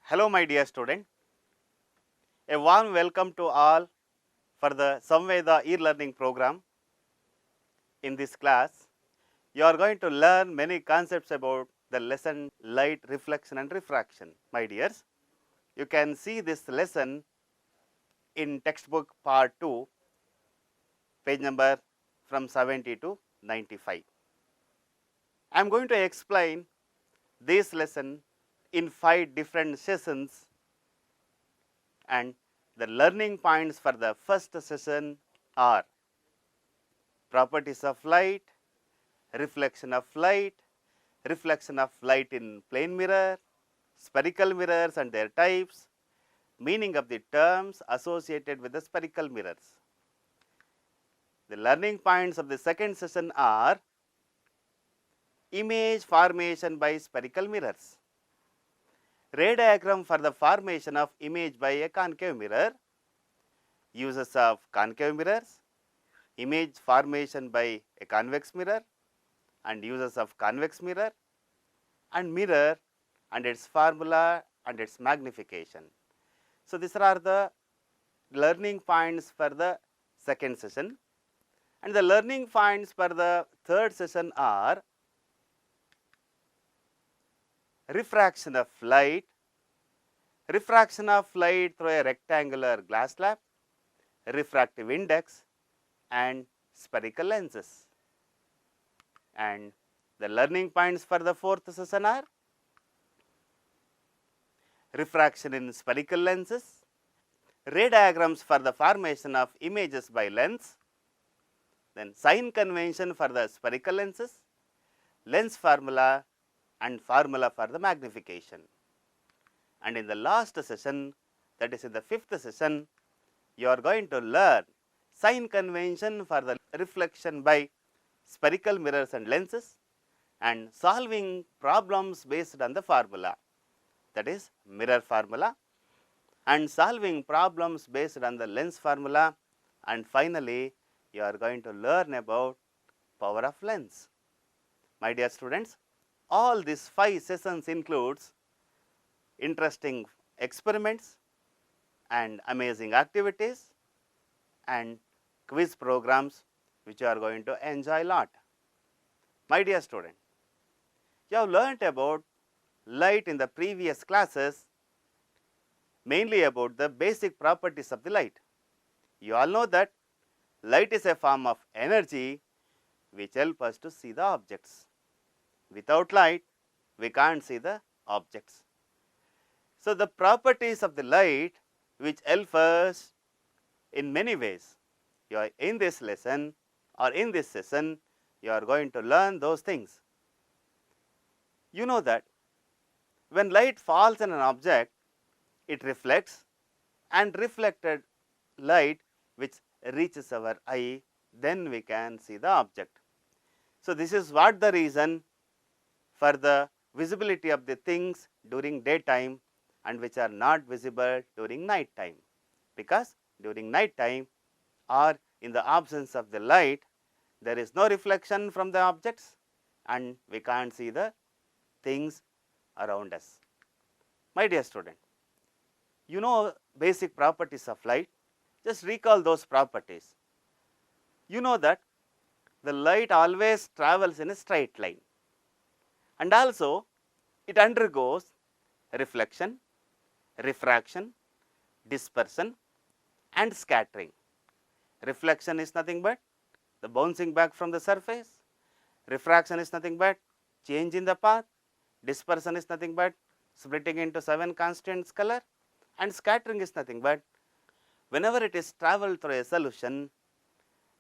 Hello, my dear student. A warm welcome to all for the Samveda e-learning program. In this class, you are going to learn many concepts about the lesson light, reflection and refraction. My dears, you can see this lesson in textbook part 2, page number from 70 to 95. I am going to explain this lesson in 5 different sessions, and the learning points for the first session are properties of light, reflection of light in plane mirror, spherical mirrors and their types, meaning of the terms associated with the spherical mirrors. The learning points of the second session are image formation by spherical mirrors, ray diagram for the formation of image by a concave mirror, uses of concave mirrors, image formation by a convex mirror and uses of convex mirror, and mirror and its formula and its magnification. So, these are the learning points for the second session, and the learning points for the third session are refraction of light through a rectangular glass slab, refractive index and spherical lenses. And the learning points for the fourth session are refraction in spherical lenses, ray diagrams for the formation of images by lens, then sign convention for the spherical lenses, lens formula and formula for the magnification. And in the last session, that is in the fifth session, you are going to learn sign convention for the reflection by spherical mirrors and lenses and solving problems based on the formula, that is mirror formula, and solving problems based on the lens formula, and finally you are going to learn about power of lens. My dear students, all these 5 sessions includes interesting experiments and amazing activities and quiz programs which you are going to enjoy a lot. My dear student, you have learnt about light in the previous classes, mainly about the basic properties of the light. You all know that light is a form of energy which help us to see the objects. Without light, we can't see the objects. So, the properties of the light which help us in many ways, you are in this lesson or in this session, you are going to learn those things. You know that when light falls on an object, it reflects, and reflected light which reaches our eye, then we can see the object. So, this is what the reason for the visibility of the things during daytime and which are not visible during night time, because during night time or in the absence of the light, there is no reflection from the objects and we can't see the things around us. My dear student, you know basic properties of light, just recall those properties. You know that the light always travels in a straight line, and also it undergoes reflection, refraction, dispersion and scattering. Reflection is nothing but the bouncing back from the surface, refraction is nothing but change in the path, dispersion is nothing but splitting into 7 constants color, and scattering is nothing but whenever it is traveled through a solution,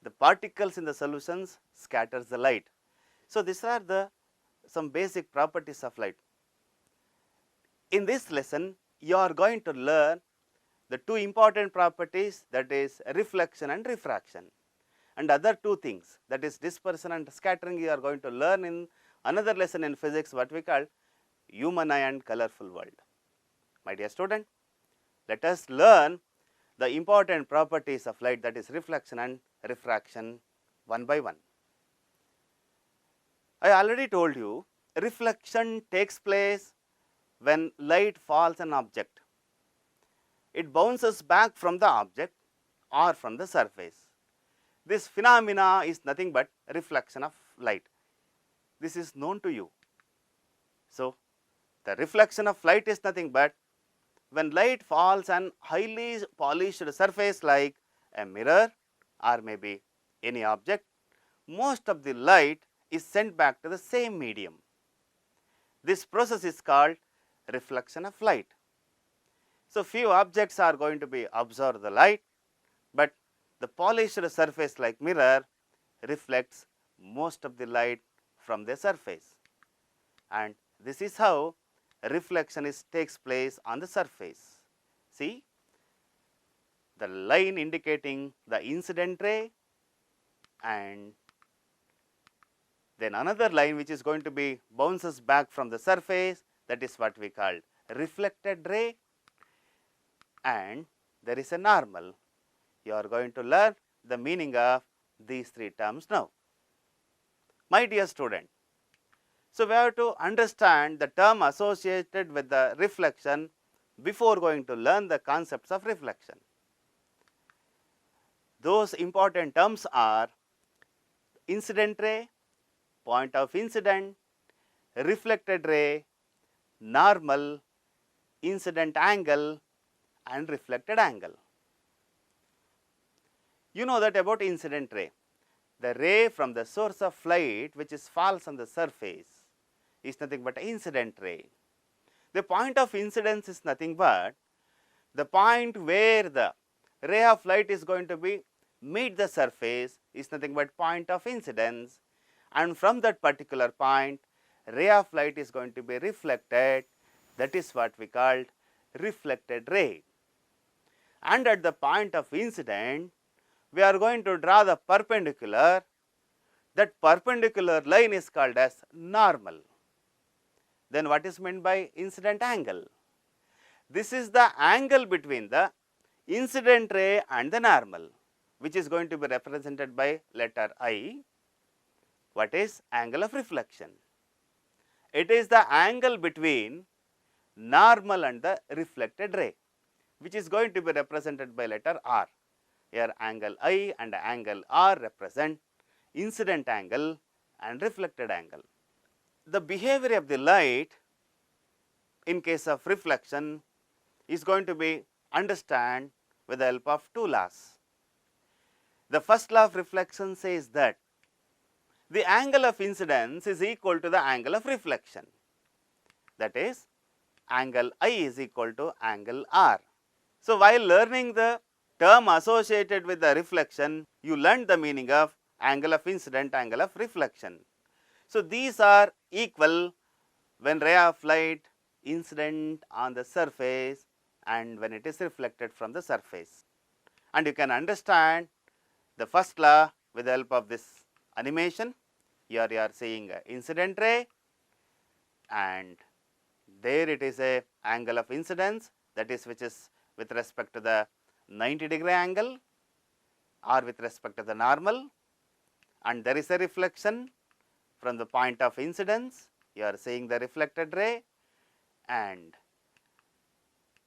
the particles in the solutions scatters the light. So, these are the some basic properties of light. In this lesson, you are going to learn the 2 important properties, that is reflection and refraction, and other 2 things, that is dispersion and scattering, you are going to learn in another lesson in physics, what we call human eye and colorful world. My dear student, let us learn the important properties of light, that is reflection and refraction, one by one. I already told you reflection takes place when light falls on an object, it bounces back from the object or from the surface. This phenomena is nothing but reflection of light. This is known to you. So, the reflection of light is nothing but when light falls on highly polished surface like a mirror or maybe any object, most of the light is sent back to the same medium. This process is called reflection of light. So, few objects are going to be absorb the light, but the polished surface like mirror reflects most of the light from the surface, and this is how reflection takes place on the surface. See the line indicating the incident ray, and then another line which is going to be bounces back from the surface, that is what we call reflected ray, and there is a normal. You are going to learn the meaning of these three terms now. My dear student, so we have to understand the term associated with the reflection before going to learn the concepts of reflection. Those important terms are incident ray, point of incident, reflected ray, normal, incident angle and reflected angle. You know that about incident ray. The ray from the source of light which is falls on the surface is nothing but incident ray. The point of incidence is nothing but the point where the ray of light is going to be meet the surface is nothing but point of incidence, and from that particular point ray of light is going to be reflected, that is what we called reflected ray. And at the point of incident we are going to draw the perpendicular, that perpendicular line is called as normal. Then what is meant by incident angle? This is the angle between the incident ray and the normal, which is going to be represented by letter I. What is angle of reflection? It is the angle between normal and the reflected ray, which is going to be represented by letter R. Here angle I and angle R represent incident angle and reflected angle. The behavior of the light in case of reflection is going to be understood with the help of two laws. The first law of reflection says that the angle of incidence is equal to the angle of reflection, that is angle I is equal to angle R. So, while learning the term associated with the reflection, you learned the meaning of angle of incident, angle of reflection. So, these are equal when ray of light incident on the surface and when it is reflected from the surface. And you can understand the first law with the help of this animation. Here you are seeing incident ray, and there it is a angle of incidence, that is which is with respect to the 90-degree angle or with respect to the normal, and there is a reflection from the point of incidence. You are seeing the reflected ray, and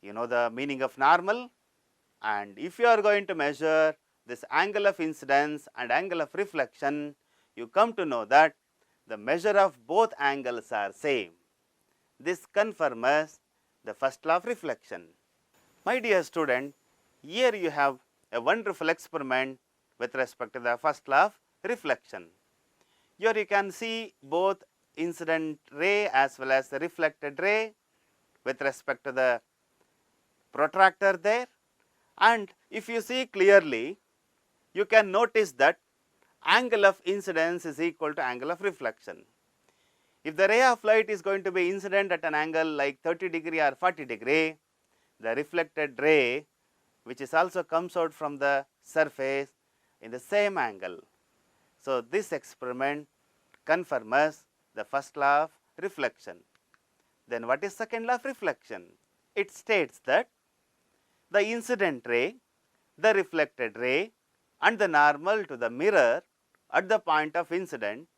you know the meaning of normal. And if you are going to measure this angle of incidence and angle of reflection, you come to know that the measure of both angles are same. This confirms the first law of reflection. My dear student, here you have a wonderful experiment with respect to the first law of reflection. Here you can see both incident ray as well as the reflected ray with respect to the protractor there, and if you see clearly, you can notice that angle of incidence is equal to angle of reflection. If the ray of light is going to be incident at an angle like 30-degree or 40-degree, the reflected ray which is also comes out from the surface in the same angle. So, this experiment confirms the first law of reflection. Then what is second law of reflection? It states that the incident ray, the reflected ray and the normal to the mirror at the point of incident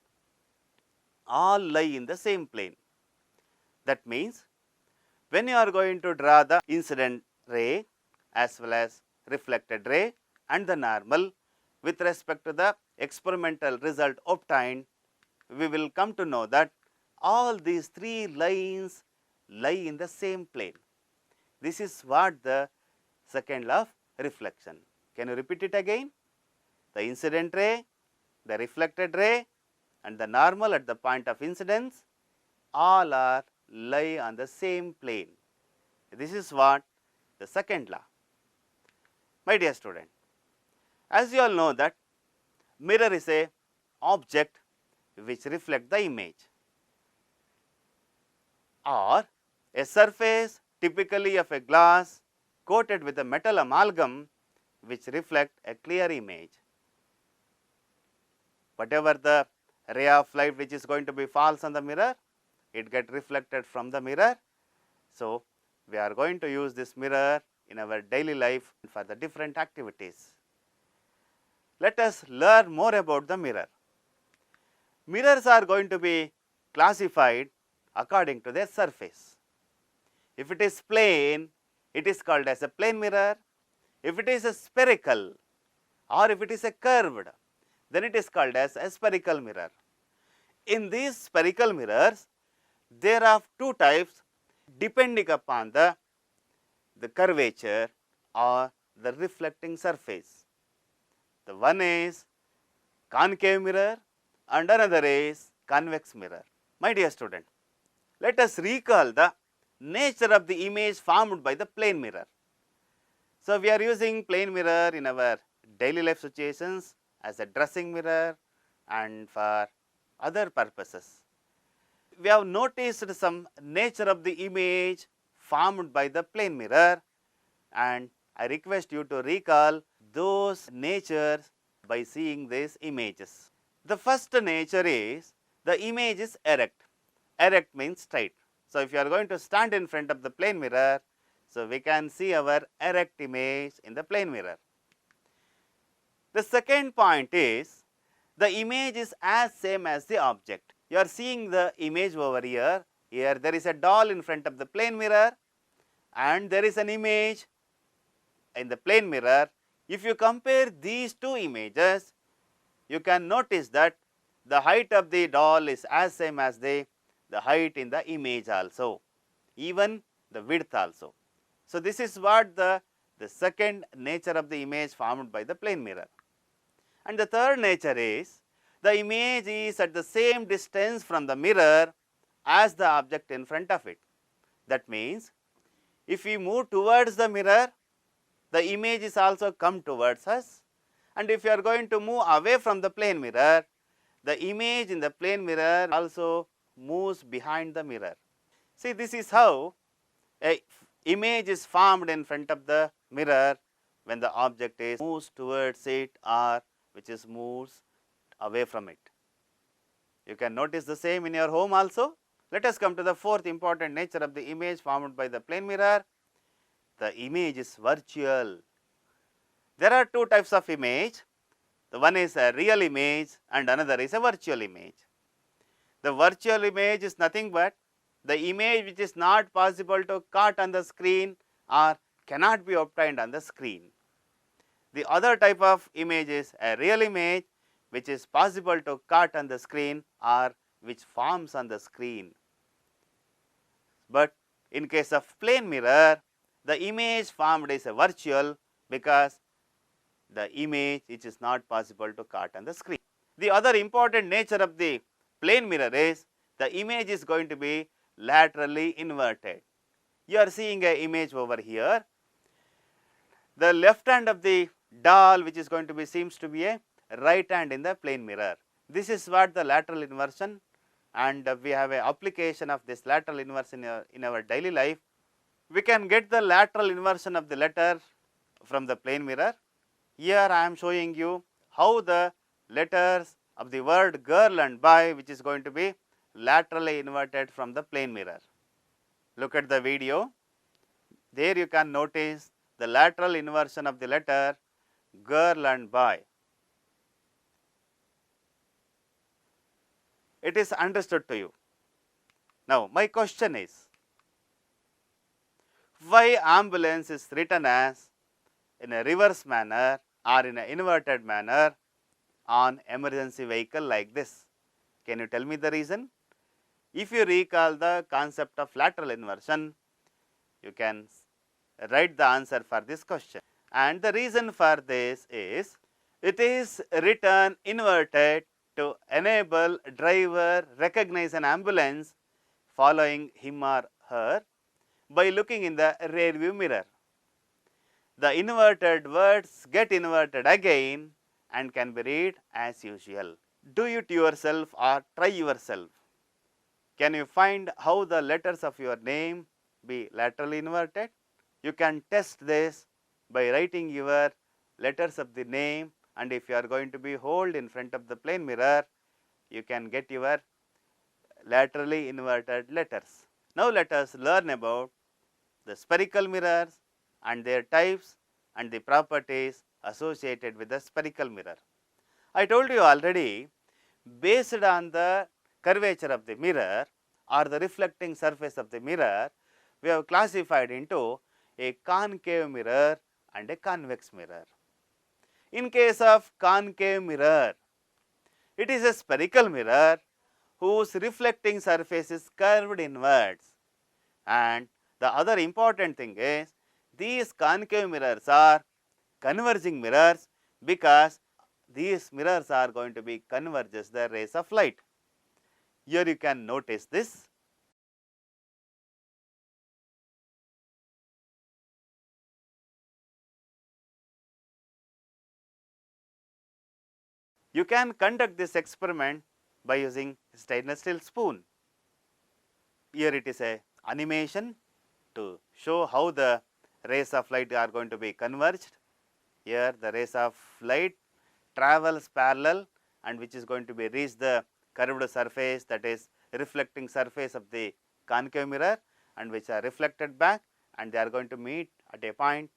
all lie in the same plane. That means when you are going to draw the incident ray as well as reflected ray and the normal with respect to the experimental result obtained, we will come to know that all these three lines lie in the same plane. This is what the second law of reflection. Can you repeat it again? The incident ray, the reflected ray and the normal at the point of incidence all are lie on the same plane. This is what the second law. My dear student, as you all know that mirror is a object which reflect the image, or a surface typically of a glass coated with a metal amalgam which reflect a clear image. Whatever the ray of light which is going to be falls on the mirror, it get reflected from the mirror. So, we are going to use this mirror in our daily life for the different activities. Let us learn more about the mirror. Mirrors are going to be classified according to their surface. If it is plane, it is called as a plane mirror. If it is a spherical or if it is a curved, then it is called as a spherical mirror. In these spherical mirrors, there are two types depending upon the curvature or the reflecting surface. The one is concave mirror and another is convex mirror. My dear student, let us recall the nature of the image formed by the plane mirror. So, we are using plane mirror in our daily life situations as a dressing mirror and for other purposes. We have noticed some nature of the image formed by the plane mirror, and I request you to recall those natures by seeing these images. The first nature is the image is erect. Erect means straight. So, if you are going to stand in front of the plane mirror, so we can see our erect image in the plane mirror. The second point is the image is as same as the object. You are seeing the image over here. Here there is a doll in front of the plane mirror and there is an image in the plane mirror. If you compare these two images, you can notice that the height of the doll is as same as the height in the image also, even the width also. So, this is what the second nature of the image formed by the plane mirror. And the third nature is the image is at the same distance from the mirror as the object in front of it. That means, if we move towards the mirror, the image is also come towards us, and if you are going to move away from the plane mirror, the image in the plane mirror also moves behind the mirror. See, this is how a image is formed in front of the mirror when the object is moves towards it or which is moves away from it. You can notice the same in your home also. Let us come to the fourth important nature of the image formed by the plane mirror. The image is virtual. There are two types of image. The one is a real image and another is a virtual image. The virtual image is nothing but the image which is not possible to cut on the screen or cannot be obtained on the screen. The other type of image is a real image which is possible to cut on the screen or which forms on the screen. But in case of plane mirror, the image formed is a virtual because the image which is not possible to cut on the screen. The other important nature of the plane mirror is the image is going to be laterally inverted. You are seeing an image over here. The left hand of the doll which is going to be seems to be a right hand in the plane mirror. This is what the lateral inversion, and we have an application of this lateral inversion in our daily life. We can get the lateral inversion of the letter from the plane mirror. Here I am showing you how the letters of the word girl and boy which is going to be laterally inverted from the plane mirror. Look at the video. There you can notice the lateral inversion of the letter girl and boy. It is understood to you. Now, my question is, why ambulance is written as in a reverse manner or in an inverted manner on emergency vehicle like this? Can you tell me the reason? If you recall the concept of lateral inversion, you can write the answer for this question. And the reason for this is, it is written inverted to enable driver recognize an ambulance following him or her by looking in the rear view mirror. The inverted words get inverted again and can be read as usual. Do it yourself or try yourself. Can you find how the letters of your name be laterally inverted? You can test this by writing your letters of the name, and if you are going to be hold in front of the plane mirror, you can get your laterally inverted letters. Now let us learn about the spherical mirrors and their types and the properties associated with the spherical mirror. I told you already, based on the curvature of the mirror or the reflecting surface of the mirror, we have classified into a concave mirror and a convex mirror. In case of concave mirror, it is a spherical mirror whose reflecting surface is curved inwards. And the other important thing is, these concave mirrors are converging mirrors because these mirrors are going to be converges the rays of light. Here you can notice this. You can conduct this experiment by using stainless steel spoon. Here it is a animation to show how the rays of light are going to be converged. Here the rays of light travels parallel and which is going to be reach the curved surface, that is reflecting surface of the concave mirror, and which are reflected back and they are going to meet at a point.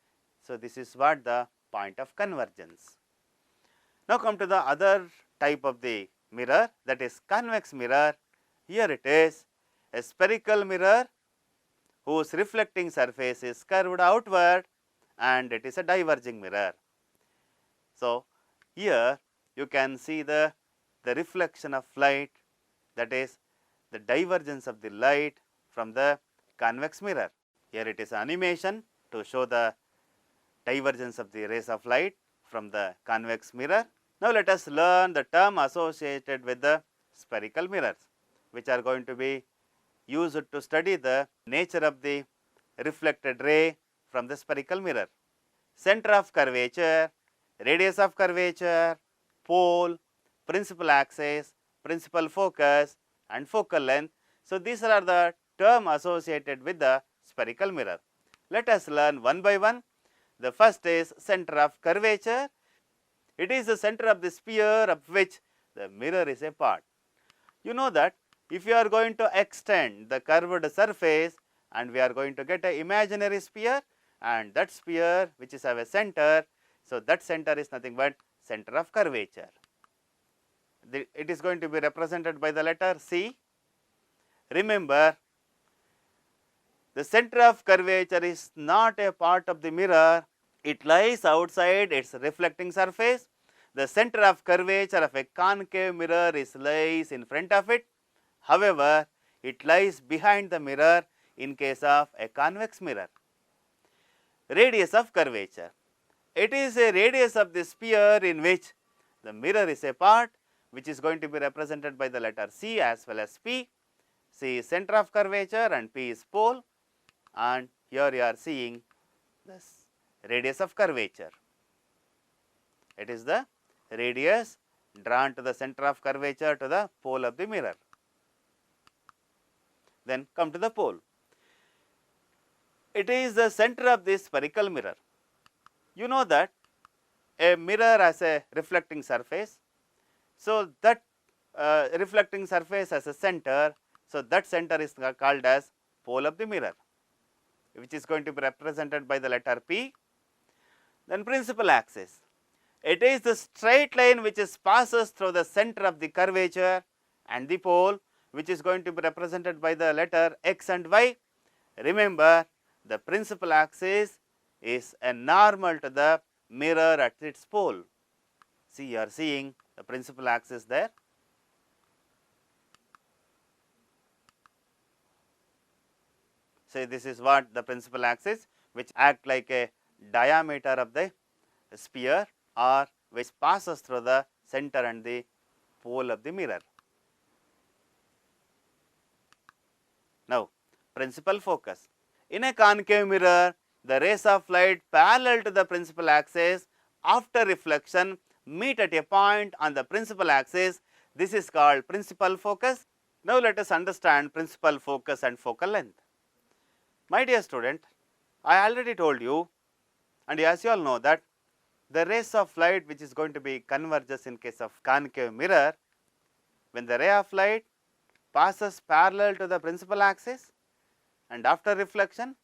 So, this is what the point of convergence. Now, come to the other type of the mirror, that is convex mirror. Here it is a spherical mirror whose reflecting surface is curved outward and it is a diverging mirror. So, here you can see the reflection of light, that is the divergence of the light from the convex mirror. Here it is animation to show the divergence of the rays of light from the convex mirror. Now, let us learn the term associated with the spherical mirrors, which are going to be used to study the nature of the reflected ray from the spherical mirror. Center of curvature, radius of curvature, pole, principal axis, principal focus and focal length. So, these are the terms associated with the spherical mirror. Let us learn one by one. The first is center of curvature. It is the center of the sphere of which the mirror is a part. You know that if you are going to extend the curved surface and we are going to get an imaginary sphere, and that sphere which is have a center, so that center is nothing but center of curvature. It is going to be represented by the letter C. Remember, the center of curvature is not a part of the mirror, it lies outside its reflecting surface. The center of curvature of a concave mirror lies in front of it. However, it lies behind the mirror in case of a convex mirror. Radius of curvature. It is a radius of the sphere in which the mirror is a part, which is going to be represented by the letter C as well as P. C is center of curvature and P is pole, and here you are seeing this radius of curvature. It is the radius drawn to the center of curvature to the pole of the mirror. Then come to the pole. It is the center of this spherical mirror. You know that a mirror has a reflecting surface. So, that reflecting surface has a center. So, that center is called as pole of the mirror, which is going to be represented by the letter P. Then principal axis. It is the straight line which passes through the center of the curvature and the pole, which is going to be represented by the letter X and Y. Remember, the principal axis is a normal to the mirror at its pole. See, you are seeing the principal axis there. So, this is what the principal axis, which act like a diameter of the sphere or which passes through the center and the pole of the mirror. Now, principal focus. In a concave mirror, the rays of light parallel to the principal axis after reflection meet at a point on the principal axis. This is called principal focus. Now, let us understand principal focus and focal length. My dear student, I already told you, and as you all know, that the rays of light which is going to be converges in case of concave mirror, when the ray of light passes parallel to the principal axis and after reflection,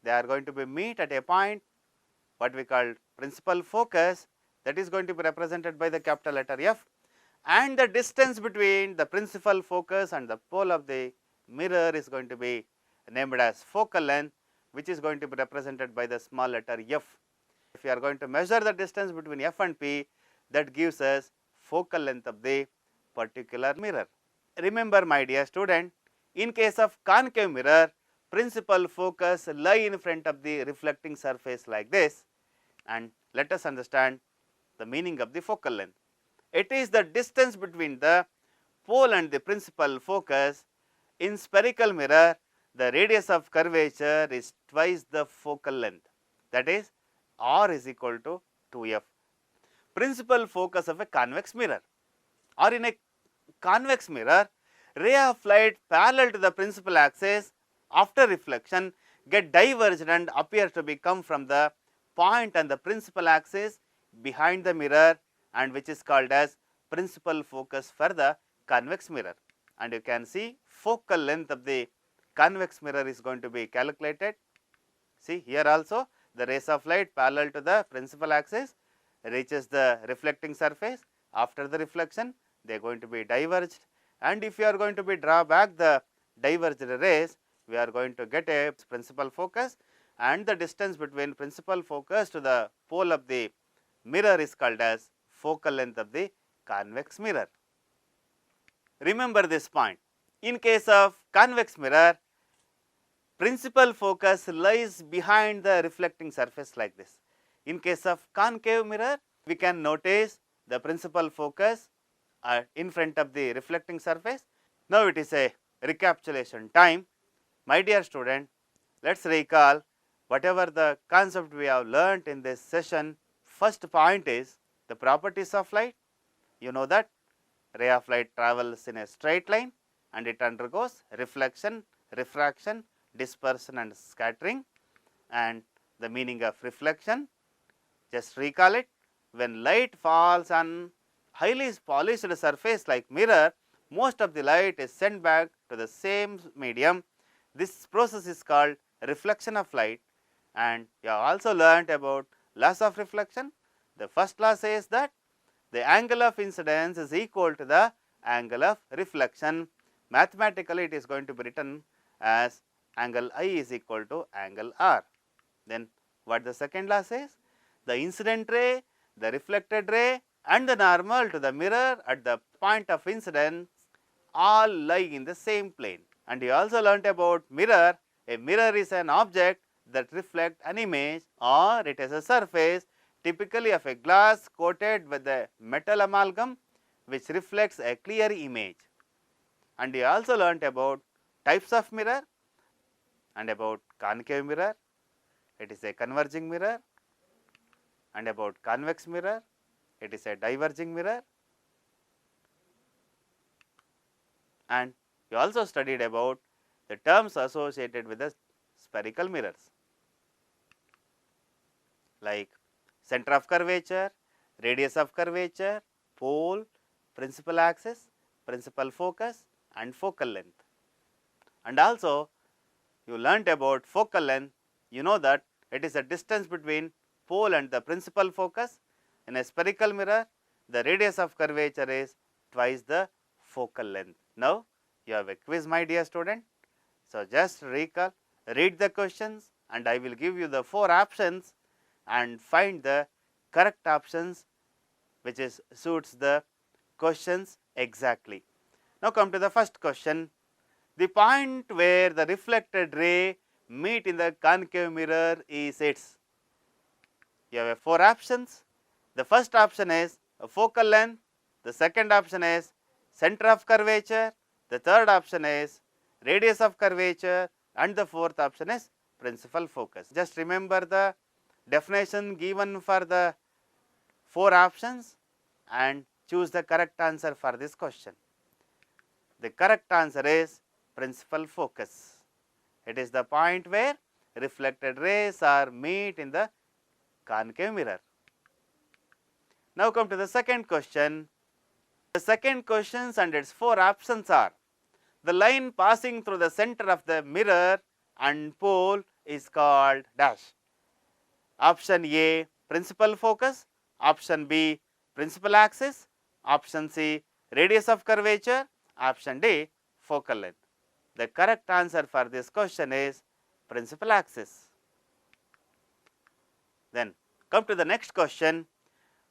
they are going to be meet at a point what we call principal focus, that is going to be represented by the capital letter F, and the distance between the principal focus and the pole of the mirror is going to be named as focal length, which is going to be represented by the small letter f. If you are going to measure the distance between f and p, that gives us focal length of the particular mirror. Remember, my dear student, in case of concave mirror, principal focus lie in front of the reflecting surface like this, and let us understand the meaning of the focal length. It is the distance between the pole and the principal focus. In spherical mirror, the radius of curvature is twice the focal length, that is r is equal to 2f. Principal focus of a convex mirror, or in a convex mirror, ray of light parallel to the principal axis after reflection get diverged and appear to be come from the point on the principal axis behind the mirror, and which is called as principal focus for the convex mirror. And you can see focal length of the convex mirror is going to be calculated. See, here also the rays of light parallel to the principal axis reaches the reflecting surface. After the reflection, they are going to be diverged, and if you are going to be draw back the diverged rays, we are going to get a principal focus, and the distance between principal focus to the pole of the mirror is called as focal length of the convex mirror. Remember this point. In case of convex mirror, principal focus lies behind the reflecting surface like this. In case of concave mirror, we can notice the principal focus in front of the reflecting surface. Now, it is a recapitulation time. My dear student, let us recall whatever the concept we have learnt in this session. First point is the properties of light. You know that ray of light travels in a straight line and it undergoes reflection, refraction, dispersion and scattering. And the meaning of reflection, just recall it. When light falls on highly polished surface like mirror, most of the light is sent back to the same medium. This process is called reflection of light. And you have also learnt about laws of reflection. The first law says that the angle of incidence is equal to the angle of reflection. Mathematically, it is going to be written as angle I is equal to angle R. Then what the second law says? The incident ray, the reflected ray and the normal to the mirror at the point of incidence all lie in the same plane. And you also learnt about mirror. A mirror is an object that reflects an image, or it is a surface typically of a glass coated with a metal amalgam which reflects a clear image. And you also learnt about types of mirror and about concave mirror, it is a converging mirror, and about convex mirror, it is a diverging mirror. And you also studied about the terms associated with the spherical mirrors like center of curvature, radius of curvature, pole, principal axis, principal focus and focal length. And also you learnt about focal length. You know that it is a distance between pole and the principal focus. In a spherical mirror, the radius of curvature is twice the focal length. Now, you have a quiz, my dear student. So, just recall, read the questions, and I will give you the 4 options and find the correct options which is suits the questions exactly. Now come to the first question. The point where the reflected ray meet in the concave mirror is its. You have 4 options. The first option is a focal length, the second option is center of curvature, the third option is radius of curvature, and the fourth option is principal focus. Just remember the definition given for the 4 options and choose the correct answer for this question. The correct answer is principal focus. It is the point where reflected rays are meet in the concave mirror. Now come to the second question. The second questions and its 4 options are: the line passing through the center of the mirror and pole is called dash. Option A, principal focus. Option B, principal axis. Option C, radius of curvature. Option D, focal length. The correct answer for this question is principal axis. Then come to the next question.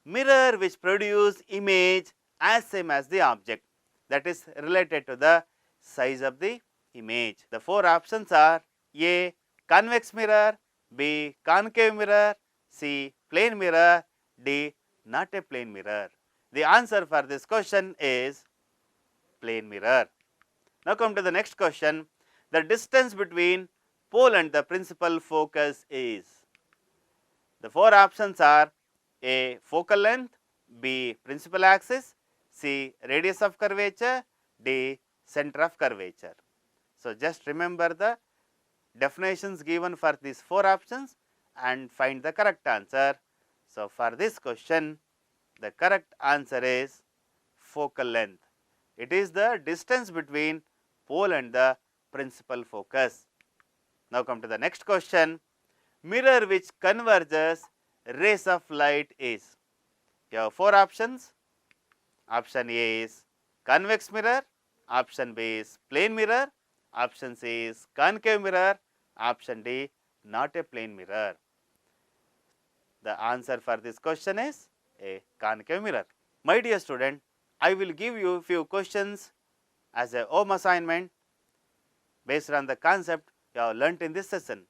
Mirror which produce image as same as the object, that is related to the size of the image. The 4 options are: A, convex mirror, B, concave mirror, C, plane mirror, D, not a plane mirror. The answer for this question is plane mirror. Now come to the next question. The distance between pole and the principal focus is. The 4 options are: A, focal length, B, principal axis, C, radius of curvature, D, center of curvature. So just remember the definitions given for these 4 options and find the correct answer. So for this question, the correct answer is focal length. It is the distance between pole and the principal focus. Now come to the next question. Mirror which converges rays of light is. You have 4 options. Option A is convex mirror, option B is plane mirror, option C is concave mirror, option D, not a plane mirror. The answer for this question is a concave mirror. My dear student, I will give you few questions as a home assignment based on the concept you have learnt in this session.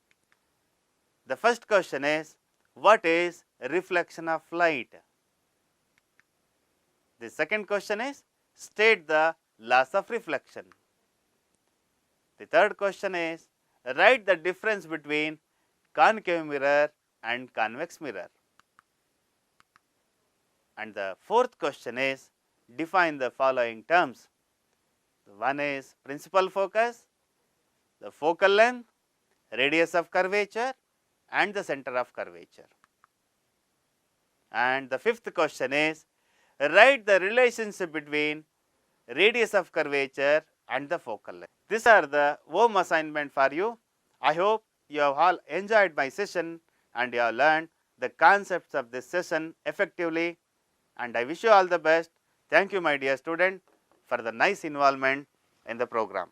The first question is: what is reflection of light? The second question is: state the laws of reflection. The third question is: write the difference between concave mirror and convex mirror. And the fourth question is: define the following terms. One is principal focus, the focal length, radius of curvature, and the center of curvature. And the fifth question is: write the relationship between radius of curvature and the focal length. These are the home assignment for you. I hope you have all enjoyed my session and you have learned the concepts of this session effectively, and I wish you all the best. Thank you, my dear student, for the nice involvement in the program.